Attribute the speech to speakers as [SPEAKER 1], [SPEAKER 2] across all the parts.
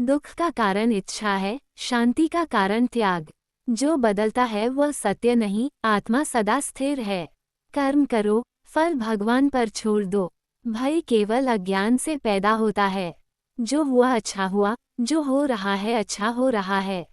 [SPEAKER 1] दुख का कारण इच्छा है, शांति का कारण त्याग। जो बदलता है वह सत्य नहीं, आत्मा सदा स्थिर है। कर्म करो, फल भगवान पर छोड़ दो। भय केवल अज्ञान से पैदा होता है। जो हुआ अच्छा हुआ, जो हो रहा है अच्छा हो रहा है।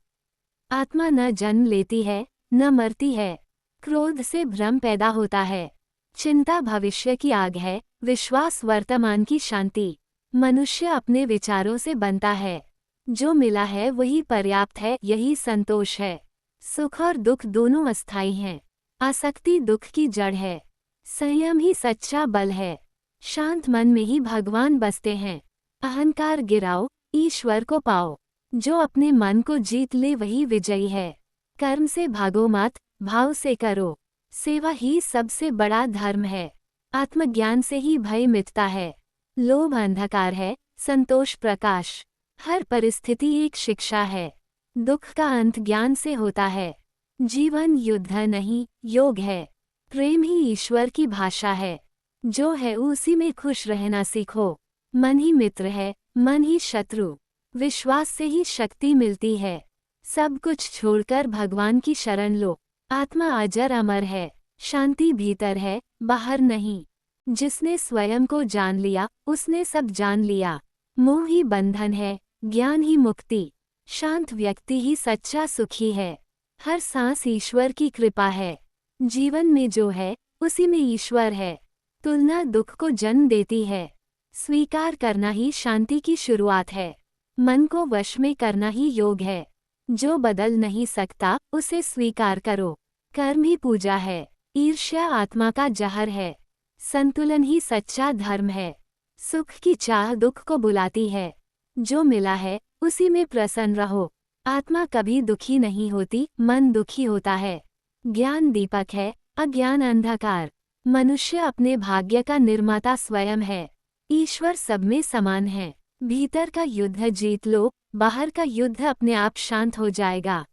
[SPEAKER 1] आत्मा न जन्म लेती है, न मरती है। क्रोध से भ्रम पैदा होता है। चिंता भविष्य की आग है, विश्वास वर्तमान की शांति। मनुष्य अपने विचारों से बनता है। जो मिला है वही पर्याप्त है, यही संतोष है। सुख और दुख दोनों अस्थायी हैं। आसक्ति दुख की जड़ है। संयम ही सच्चा बल है। शांत मन में ही भगवान बसते हैं। अहंकार गिराओ, ईश्वर को पाओ। जो अपने मन को जीत ले वही विजयी है। कर्म से भागो मत, भाव से करो। सेवा ही सबसे बड़ा धर्म है। आत्मज्ञान से ही भय मिटता है। लोभ अंधकार है, संतोष प्रकाश। हर परिस्थिति एक शिक्षा है। दुख का अंत ज्ञान से होता है। जीवन युद्ध नहीं, योग है। प्रेम ही ईश्वर की भाषा है। जो है उसी में खुश रहना सीखो। मन ही मित्र है, मन ही शत्रु। विश्वास से ही शक्ति मिलती है। सब कुछ छोड़कर भगवान की शरण लो। आत्मा अजर अमर है। शांति भीतर है, बाहर नहीं। जिसने स्वयं को जान लिया, उसने सब जान लिया। मोह ही बंधन है, ज्ञान ही मुक्ति। शांत व्यक्ति ही सच्चा सुखी है। हर सांस ईश्वर की कृपा है। जीवन में जो है, उसी में ईश्वर है। तुलना दुख को जन्म देती है। स्वीकार करना ही शांति की शुरुआत है। मन को वश में करना ही योग है। जो बदल नहीं सकता, उसे स्वीकार करो। कर्म ही पूजा है। ईर्ष्या आत्मा का जहर है। संतुलन ही सच्चा धर्म है। सुख की चाह दुख को बुलाती है। जो मिला है, उसी में प्रसन्न रहो। आत्मा कभी दुखी नहीं होती, मन दुखी होता है। ज्ञान दीपक है, अज्ञान अंधकार। मनुष्य अपने भाग्य का निर्माता स्वयं है। ईश्वर सब में समान है। भीतर का युद्ध जीत लो, बाहर का युद्ध अपने आप शांत हो जाएगा।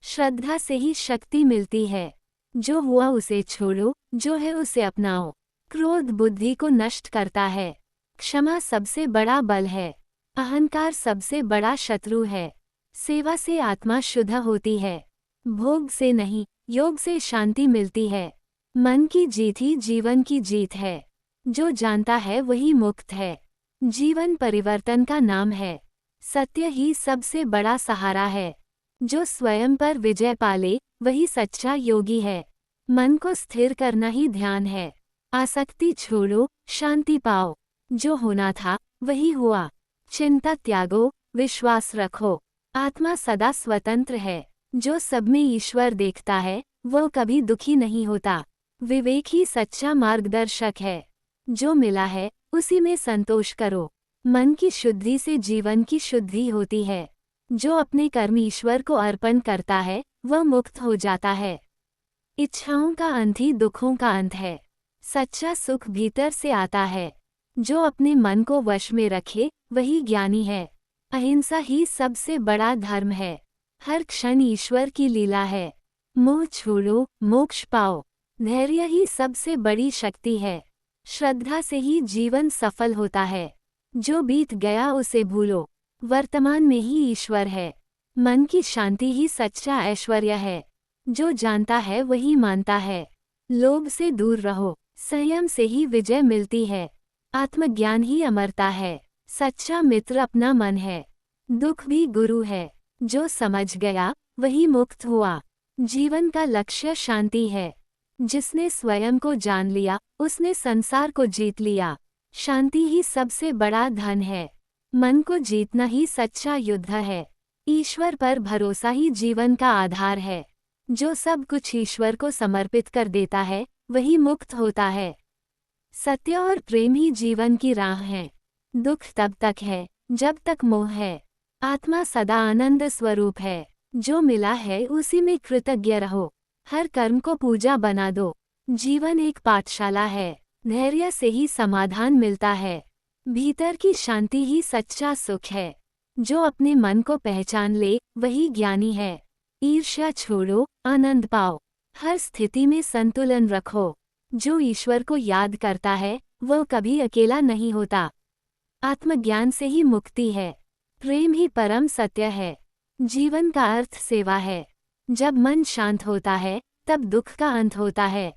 [SPEAKER 1] श्रद्धा से ही शक्ति मिलती है। जो हुआ उसे छोड़ो, जो है उसे अपनाओ। क्रोध बुद्धि को नष्ट करता है। क्षमा सबसे बड़ा बल है। अहंकार सबसे बड़ा शत्रु है। सेवा से आत्मा शुद्ध होती है। भोग से नहीं, योग से शांति मिलती है। मन की जीत ही जीवन की जीत है। जो जानता है वही मुक्त है। जीवन परिवर्तन का नाम है। सत्य ही सबसे बड़ा सहारा है। जो स्वयं पर विजय पाले, वही सच्चा योगी है। मन को स्थिर करना ही ध्यान है। आसक्ति छोड़ो, शांति पाओ। जो होना था, वही हुआ। चिंता त्यागो, विश्वास रखो। आत्मा सदा स्वतंत्र है। जो सब में ईश्वर देखता है, वह कभी दुखी नहीं होता। विवेक ही सच्चा मार्गदर्शक है। जो मिला है, उसी में संतोष करो। मन की शुद्धि से जीवन की शुद्धि होती है। जो अपने कर्म ईश्वर को अर्पण करता है, वह मुक्त हो जाता है। इच्छाओं का अंत ही दुखों का अंत है। सच्चा सुख भीतर से आता है। जो अपने मन को वश में रखे, वही ज्ञानी है। अहिंसा ही सबसे बड़ा धर्म है। हर क्षण ईश्वर की लीला है। मोह छोड़ो, मोक्ष पाओ। धैर्य ही सबसे बड़ी शक्ति है। श्रद्धा से ही जीवन सफल होता है। जो बीत गया उसे भूलो। वर्तमान में ही ईश्वर है। मन की शांति ही सच्चा ऐश्वर्य है। जो जानता है वही मानता है। लोभ से दूर रहो। संयम से ही विजय मिलती है। आत्मज्ञान ही अमरता है। सच्चा मित्र अपना मन है। दुख भी गुरु है। जो समझ गया, वही मुक्त हुआ। जीवन का लक्ष्य शांति है। जिसने स्वयं को जान लिया, उसने संसार को जीत लिया। शांति ही सबसे बड़ा धन है। मन को जीतना ही सच्चा युद्ध है। ईश्वर पर भरोसा ही जीवन का आधार है। जो सब कुछ ईश्वर को समर्पित कर देता है, वही मुक्त होता है। सत्य और प्रेम ही जीवन की राह है। दुख तब तक है, जब तक मोह है। आत्मा सदा आनंद स्वरूप है। जो मिला है उसी में कृतज्ञ रहो। हर कर्म को पूजा बना दो। जीवन एक पाठशाला है। धैर्य से ही समाधान मिलता है। भीतर की शांति ही सच्चा सुख है। जो अपने मन को पहचान ले, वही ज्ञानी है। ईर्ष्या छोड़ो, आनंद पाओ। हर स्थिति में संतुलन रखो। जो ईश्वर को याद करता है, वह कभी अकेला नहीं होता। आत्मज्ञान से ही मुक्ति है। प्रेम ही परम सत्य है। जीवन का अर्थ सेवा है। जब मन शांत होता है तब दुख का अंत होता है।